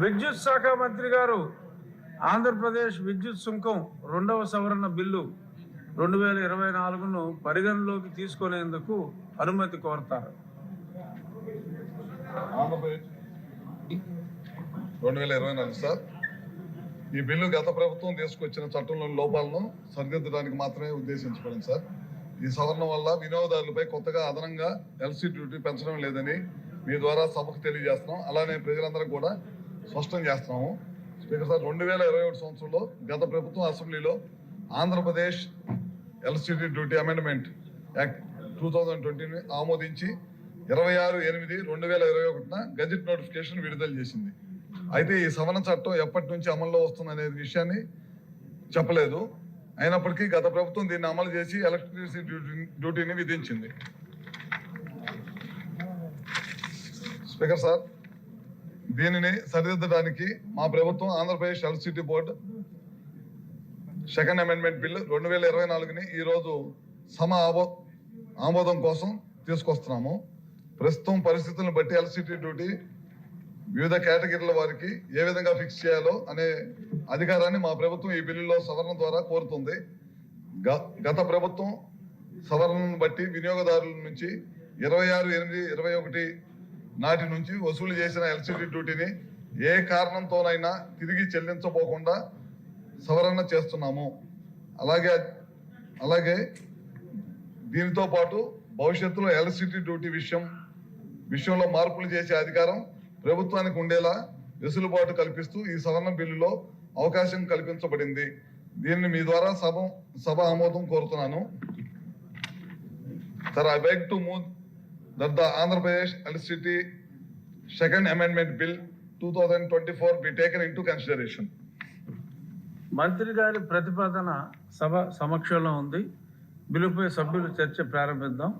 విద్యుత్ శాఖ మంత్రి గారు ఆంధ్రప్రదేశ్ విద్యుత్ సుంకం 2వ సవరణ బిల్లు 2024ను పరిగణలోకి తీసుకునేందుకు అనుమతి కోరతారు. ఆంధ్రప్రదేశ్ 2024 సార్. ఈ బిల్లు గత ప్రభుత్వం తీసుకొచ్చిన చట్టంలోని లోపాలను సరిదిద్దడానికి మాత్రమే ఉద్దేశించబడింది సార్. ఈ సవరణ వల్ల వినియోగదారులపై కొత్తగా అదనంగా ఎల్సీ డ్యూటీ పెంచడం లేదని మీ ద్వారా సభకు తెలియజేస్తున్నాం. అలానే ప్రజలందరికీ కూడా స్పష్టం చేస్తున్నాము. స్పీకర్ సార్, 2021 సంవత్సరంలో గత ప్రభుత్వం అసెంబ్లీలో ఆంధ్రప్రదేశ్ ఎల్సిడి డ్యూటీ అమెండ్మెంట్ యాక్ట్ 2020ని ఆమోదించి 26/8/2021 గజెట్ నోటిఫికేషన్ విడుదల చేసింది. అయితే ఈ సవరణ చట్టం ఎప్పటి నుంచి అమల్లో వస్తుందనే విషయాన్ని చెప్పలేదు. అయినప్పటికీ గత ప్రభుత్వం దీన్ని అమలు చేసి ఎలక్ట్రిసిటీ డ్యూటీని విధించింది. స్పీకర్ సార్, దీనిని సరిదిద్దడానికి మా ప్రభుత్వం Andhra Pradesh electricity board second amendment bill 2024ని ఈరోజు ఆమోదం కోసం తీసుకొస్తున్నాము. ప్రస్తుతం పరిస్థితులను బట్టి ఎలక్ట్రిసిటీ డ్యూటీ వివిధ కేటగిరీల వారికి ఏ విధంగా ఫిక్స్ చేయాలో అనే అధికారాన్ని మా ప్రభుత్వం ఈ బిల్లులో సవరణ ద్వారా కోరుతుంది. గత ప్రభుత్వం సవరణను బట్టి వినియోగదారుల నుంచి 26/8/21 నాటి నుంచి వసూలు చేసిన ఎలక్ట్రిసిటీ డ్యూటీని ఏ కారణంతోనైనా తిరిగి చెల్లించబోకుండా సవరణ చేస్తున్నాము. అలాగే దీనితో పాటు భవిష్యత్తులో ఎలక్ట్రిసిటీ డ్యూటీ విషయంలో మార్పులు చేసే అధికారం ప్రభుత్వానికి ఉండేలా వెసులుబాటు కల్పిస్తూ ఈ సవరణ బిల్లులో అవకాశం కల్పించబడింది. దీనిని మీ ద్వారా సభ ఆమోదం కోరుతున్నాను. Sir, I beg to move that the Andhra Pradesh Electricity Second Amendment Bill 2024 be taken into consideration. మంత్రి గారి ప్రతిపాదన సభ సమక్షంలో ఉంది. బిల్లుపై సభ్యులు చర్చ ప్రారంభిద్దాం.